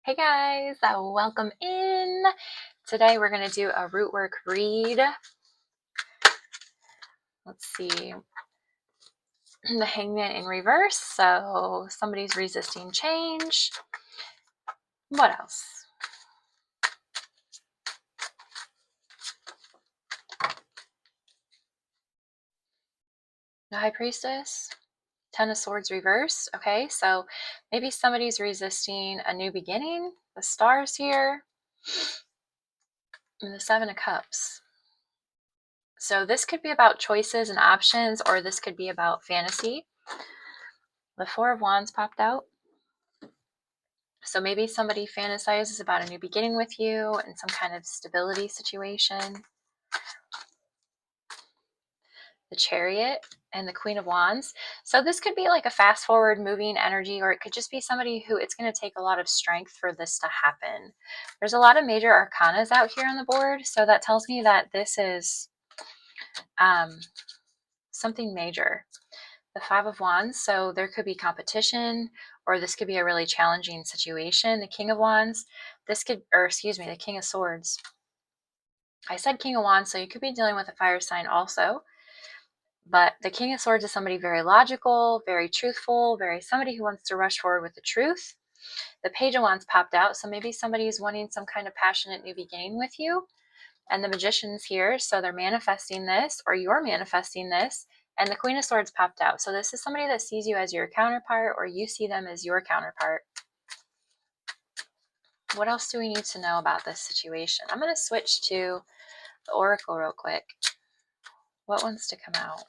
Hey guys, welcome in. Today we're going to do a root work read. Let's see. The Hangman in reverse. So somebody's resisting change. What else? The High Priestess. Ten of Swords reverse. Okay, so maybe somebody's resisting a new beginning. The Stars here. And the Seven of Cups. So this could be about choices and options, or this could be about fantasy. The Four of Wands popped out. So maybe somebody fantasizes about a new beginning with you and some kind of stability situation. The Chariot and the Queen of Wands. So this could be like a fast forward moving energy, or it could just be somebody who it's going to take a lot of strength for this to happen. There's a lot of major arcanas out here on the board. So that tells me that this is something major. The Five of Wands, so there could be competition, or this could be a really challenging situation. The King of Wands, this could, or excuse me, the King of Swords. I said King of Wands, so you could be dealing with a fire sign also. But the King of Swords is somebody very logical, very truthful, somebody who wants to rush forward with the truth. The Page of Wands popped out, so maybe somebody is wanting some kind of passionate new beginning with you. And the Magician's here, so they're manifesting this, or you're manifesting this. And the Queen of Swords popped out. So this is somebody that sees you as your counterpart, or you see them as your counterpart. What else do we need to know about this situation? I'm going to switch to the Oracle real quick. What wants to come out?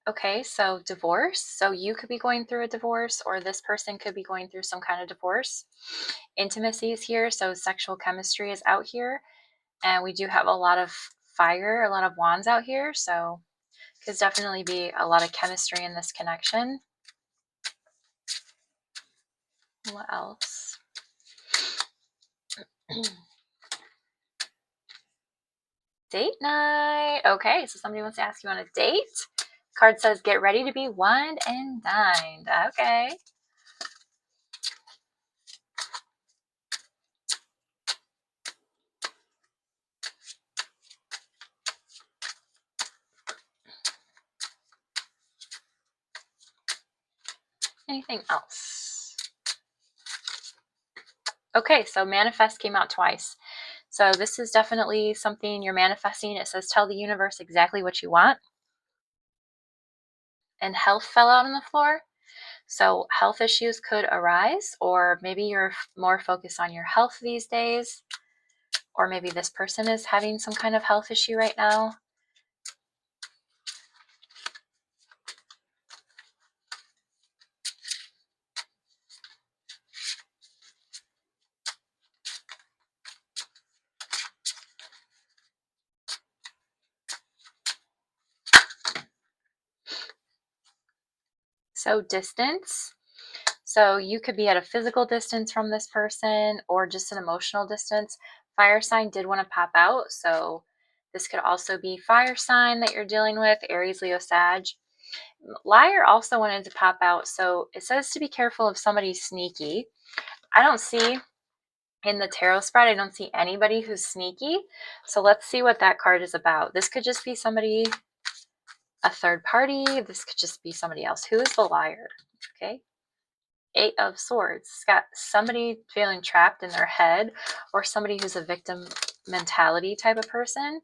Okay, so divorce. So you could be going through a divorce, or this person could be going through some kind of divorce. Intimacy is here, so sexual chemistry is out here. And we do have a lot of fire, a lot of wands out here, so could definitely be a lot of chemistry in this connection. What else? Date night. Okay, so somebody wants to ask you on a date. Card says get ready to be wined and dined. Okay. Anything else? Okay, so manifest came out twice. So this is definitely something you're manifesting. It says tell the universe exactly what you want. And health fell out on the floor. So health issues could arise, or maybe you're more focused on your health these days, or maybe this person is having some kind of health issue right now. So distance. So you could be at a physical distance from this person, or just an emotional distance. Fire sign did want to pop out. So this could also be fire sign that you're dealing with, Aries, Leo, Sag. Liar also wanted to pop out. So it says to be careful of somebody sneaky. I don't see in the tarot spread, I don't see anybody who's sneaky. So let's see what that card is about. This could just be somebody, a third party. This could just be somebody else. Who is the liar? Okay. Eight of Swords. It's got somebody feeling trapped in their head, or somebody who's a victim mentality type of person.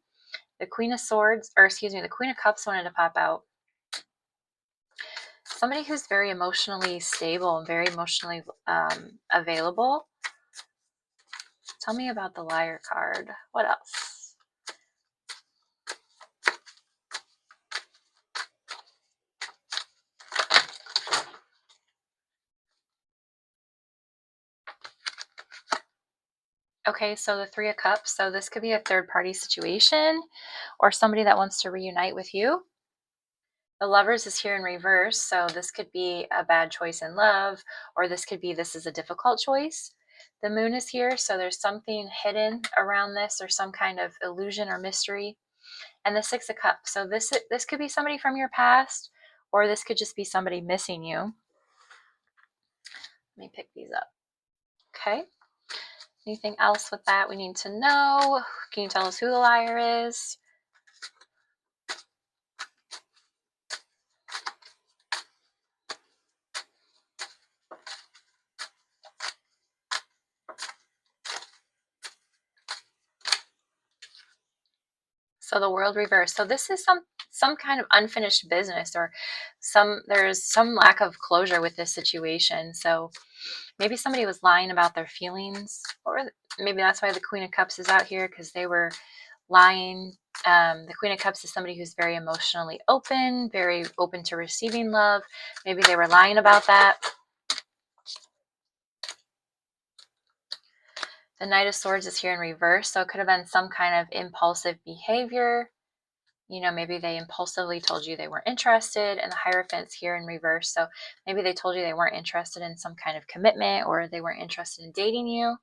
The Queen of Swords, or excuse me, the Queen of Cups wanted to pop out. Somebody who's very emotionally stable and very emotionally available. Tell me about the Liar card. What else? Okay, so the Three of Cups. So this could be a third party situation, or somebody that wants to reunite with you. The Lovers is here in reverse, so this could be a bad choice in love, or this could be this is a difficult choice. The Moon is here, so there's something hidden around this, or some kind of illusion or mystery. And the Six of Cups. So this could be somebody from your past, or this could just be somebody missing you. Let me pick these up. Okay. Anything else with that we need to know? Can you tell us who the liar is? So the world reversed. So this is some kind of unfinished business, or there's some lack of closure with this situation. So maybe somebody was lying about their feelings, or maybe that's why the Queen of Cups is out here, because they were lying. The Queen of Cups is somebody who's very emotionally open, very open to receiving love. Maybe they were lying about that. The Knight of Swords is here in reverse, so it could have been some kind of impulsive behavior. You know, maybe they impulsively told you they weren't interested, and the Hierophant's here in reverse. So maybe they told you they weren't interested in some kind of commitment, or they weren't interested in dating you.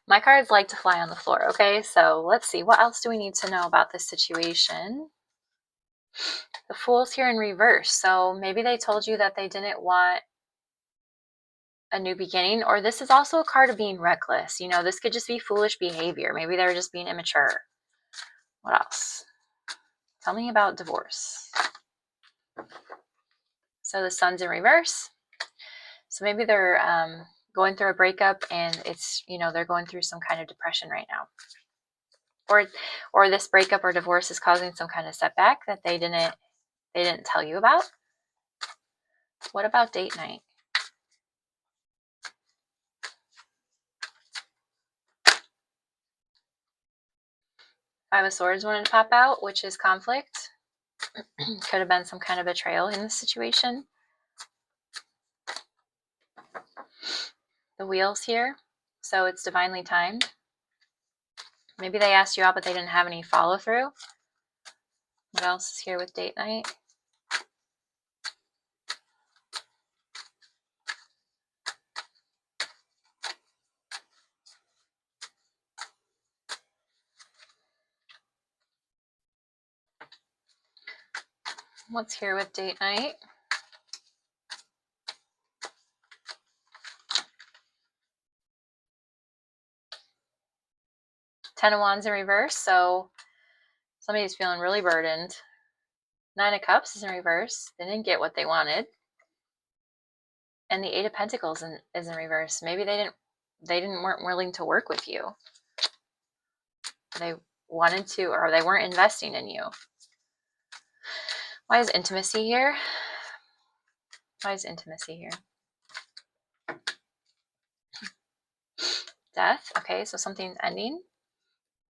My cards like to fly on the floor, okay? So let's see. What else do we need to know about this situation? The Fool's here in reverse. So maybe they told you that they didn't want a new beginning, or this is also a card of being reckless. You know, this could just be foolish behavior. Maybe they're just being immature. What else? Tell me about divorce. So the Sun's in reverse. So maybe they're going through a breakup, and it's, you know, they're going through some kind of depression right now. Or this breakup or divorce is causing some kind of setback that they didn't tell you about. What about date night? Five of Swords wanted to pop out, which is conflict. Could have been some kind of betrayal in this situation. The Wheel's here, so it's divinely timed. Maybe they asked you out, but they didn't have any follow through. What else is here with date night? What's here with date night? Ten of Wands in reverse, so somebody's feeling really burdened. Nine of Cups is in reverse. They didn't get what they wanted. And the Eight of Pentacles is in reverse. Maybe they weren't willing to work with you. They wanted to, or they weren't investing in you. Why is intimacy here? Why is intimacy here? Death. Okay, so something's ending.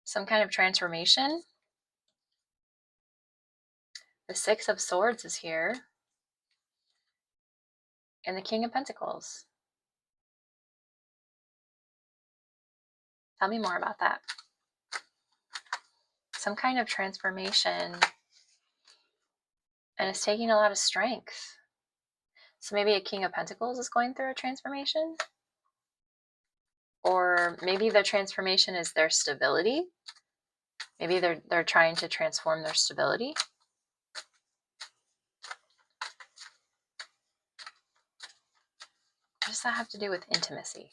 Some kind of transformation. The Six of Swords is here. And the King of Pentacles. Tell me more about that. Some kind of transformation. And it's taking a lot of strength. So maybe a King of Pentacles is going through a transformation. Or maybe the transformation is their stability. Maybe they're trying to transform their stability. What does that have to do with intimacy?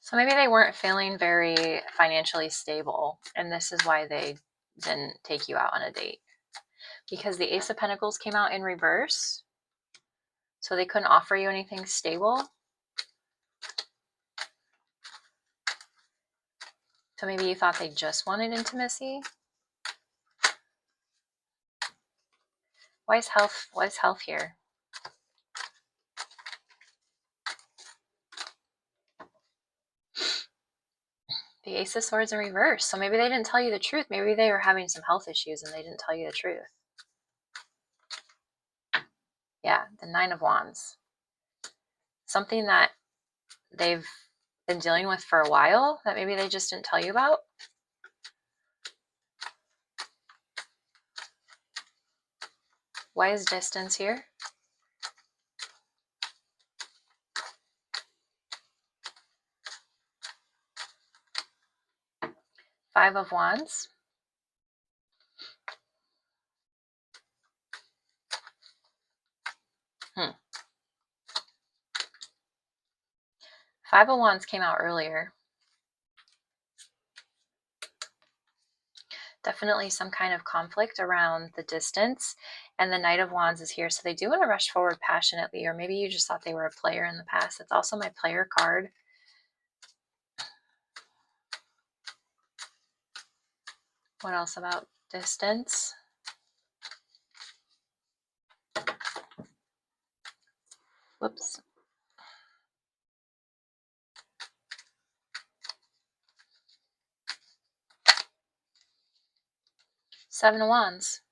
So maybe they weren't feeling very financially stable, and this is why they didn't take you out on a date. Because the Ace of Pentacles came out in reverse, so they couldn't offer you anything stable. So maybe you thought they just wanted intimacy. Why is health here? The Ace of Swords in reverse. So maybe they didn't tell you the truth. Maybe they were having some health issues and they didn't tell you the truth. Yeah, the Nine of Wands. Something that they've been dealing with for a while that maybe they just didn't tell you about. Why is distance here? Five of Wands. Five of Wands came out earlier. Definitely some kind of conflict around the distance. And the Knight of Wands is here. So they do want to rush forward passionately, or maybe you just thought they were a player in the past. It's also my player card. What else about distance? Whoops. Seven of Wands.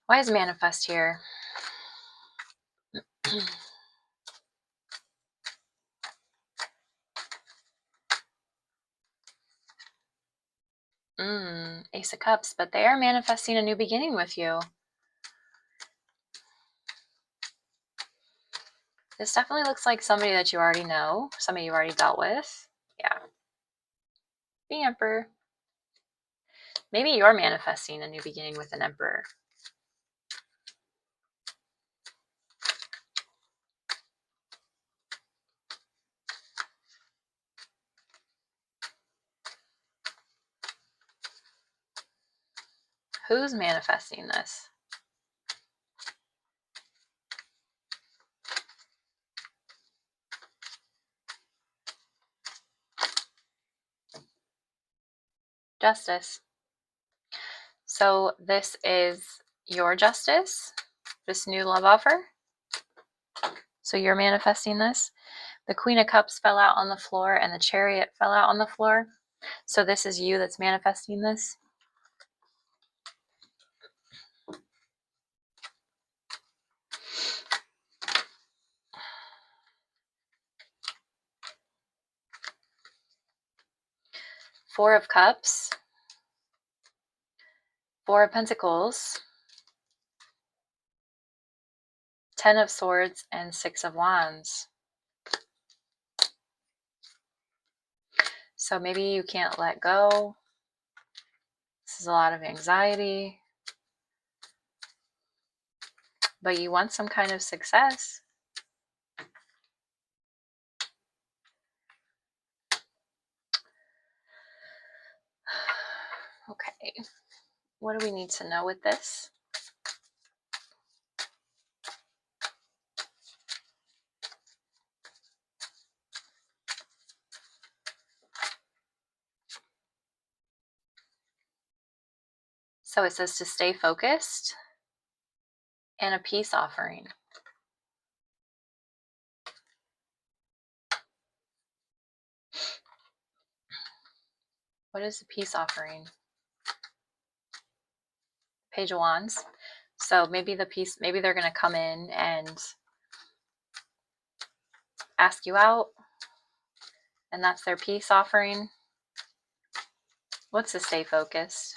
Why is manifest here? Ace of Cups, but they are manifesting a new beginning with you. This definitely looks like somebody that you already know, somebody you already dealt with. Yeah. The Emperor. Maybe you're manifesting a new beginning with an Emperor. Who's manifesting this? Justice. So this is your justice, this new love offer. So you're manifesting this. The Queen of Cups fell out on the floor and the Chariot fell out on the floor. So this is you that's manifesting this. Four of Cups, Four of Pentacles, Ten of Swords, and Six of Wands. So maybe you can't let go. This is a lot of anxiety. But you want some kind of success. Okay. What do we need to know with this? So it says to stay focused and a peace offering. What is the peace offering? Page of Wands. So maybe maybe they're going to come in and ask you out, and that's their peace offering. What's to stay focused?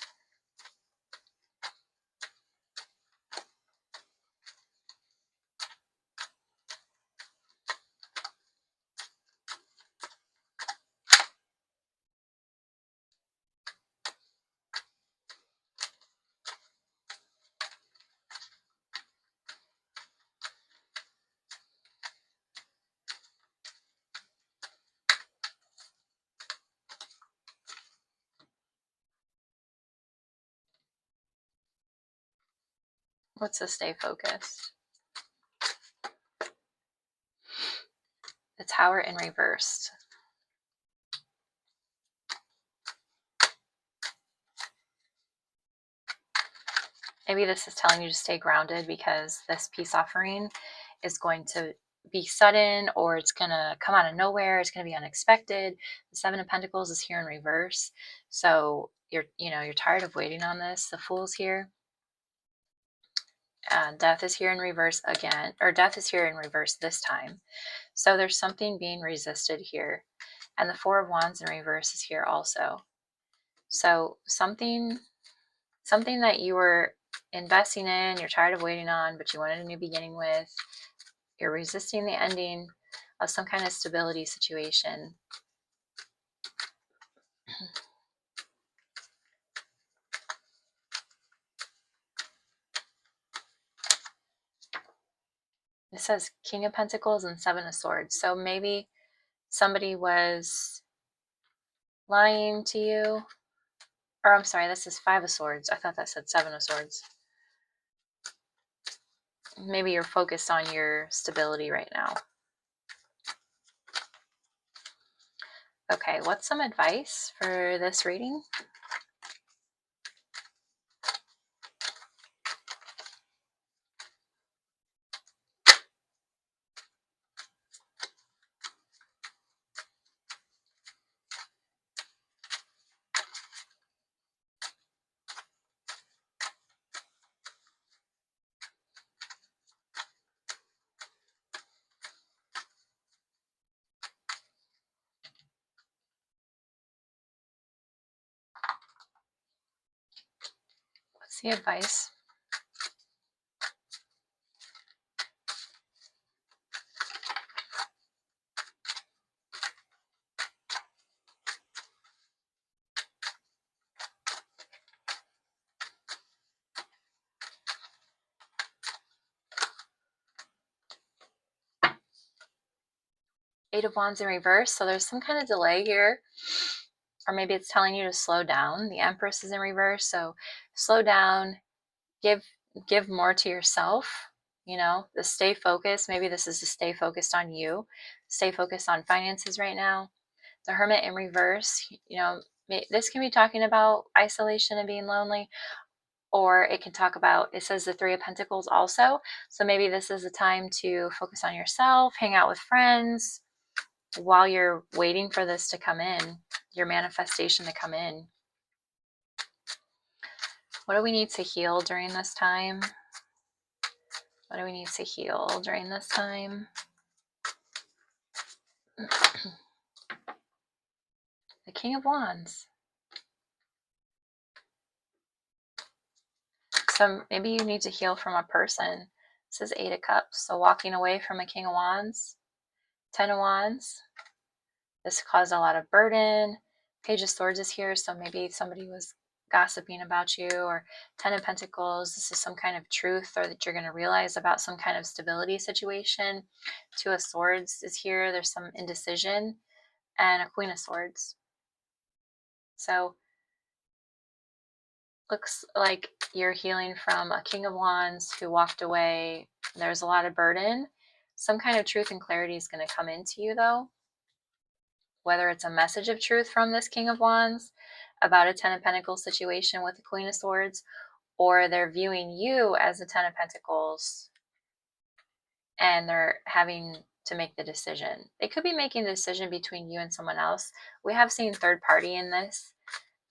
What's to stay focused? The Tower in reversed. Maybe this is telling you to stay grounded because this peace offering is going to be sudden, or it's going to come out of nowhere. It's going to be unexpected. The Seven of Pentacles is here in reverse. So you're tired of waiting on this. The Fool's here. Death is here in reverse again, or Death is here in reverse this time. So there's something being resisted here. And the Four of Wands in reverse is here also. So something that you were investing in, you're tired of waiting on, but you wanted a new beginning with, you're resisting the ending of some kind of stability situation. It says King of Pentacles and Seven of Swords. So maybe somebody was lying to you. Or I'm sorry, this is Five of Swords. I thought that said Seven of Swords. Maybe you're focused on your stability right now. Okay, what's some advice for this reading? What's the advice? Eight of Wands in reverse. So there's some kind of delay here. Or maybe it's telling you to slow down. The Empress is in reverse. So slow down, give more to yourself. You know, the stay focused. Maybe this is to stay focused on you. Stay focused on finances right now. The Hermit in reverse, you know, this can be talking about isolation and being lonely, or it can talk about, it says the Three of Pentacles also. So maybe this is a time to focus on yourself, hang out with friends while you're waiting for this to come in, your manifestation to come in. What do we need to heal during this time? What do we need to heal during this time? The King of Wands. So maybe you need to heal from a person. This is Eight of Cups. So walking away from a King of Wands. 10 of Wands. This caused a lot of burden. Page of Swords is here. So maybe somebody was gossiping about you. Or 10 of Pentacles. This is some kind of truth or that you're going to realize about some kind of stability situation. Two of Swords is here. There's some indecision. And a Queen of Swords. So looks like you're healing from a King of Wands who walked away. There's a lot of burden. Some kind of truth and clarity is going to come into you, though. Whether it's a message of truth from this King of Wands about a Ten of Pentacles situation with the Queen of Swords, or they're viewing you as a Ten of Pentacles and they're having to make the decision. They could be making the decision between you and someone else. We have seen third party in this.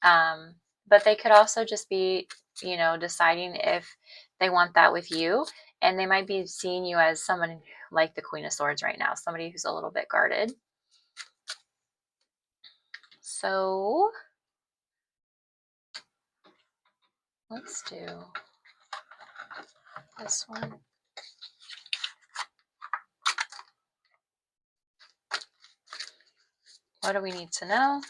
But they could also just be, you know, deciding if they want that with you. And they might be seeing you as someone like the Queen of Swords right now, somebody who's a little bit guarded. So let's do this one. What do we need to know?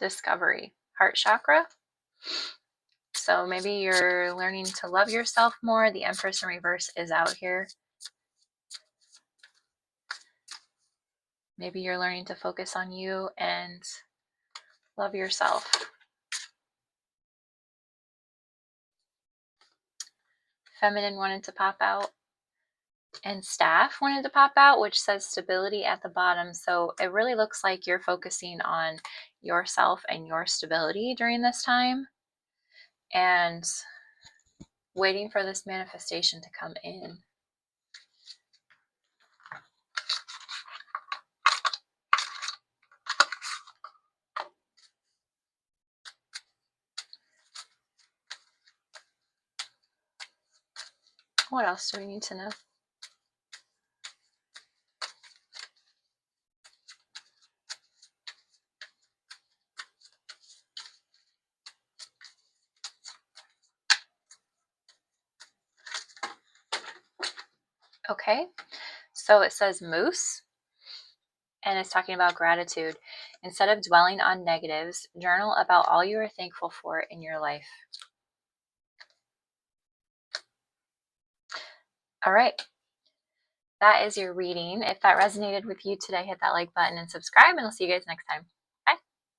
Discovery, heart chakra. So maybe you're learning to love yourself more. The Empress in reverse is out here. Maybe you're learning to focus on you and love yourself. Feminine wanted to pop out. And Staff wanted to pop out, which says stability at the bottom. So it really looks like you're focusing on yourself and your stability during this time and waiting for this manifestation to come in. What else do we need to know? Okay, so it says moose, and it's talking about gratitude. Instead of dwelling on negatives, journal about all you are thankful for in your life. All right, that is your reading. If that resonated with you today, hit that like button and subscribe, and I'll see you guys next time.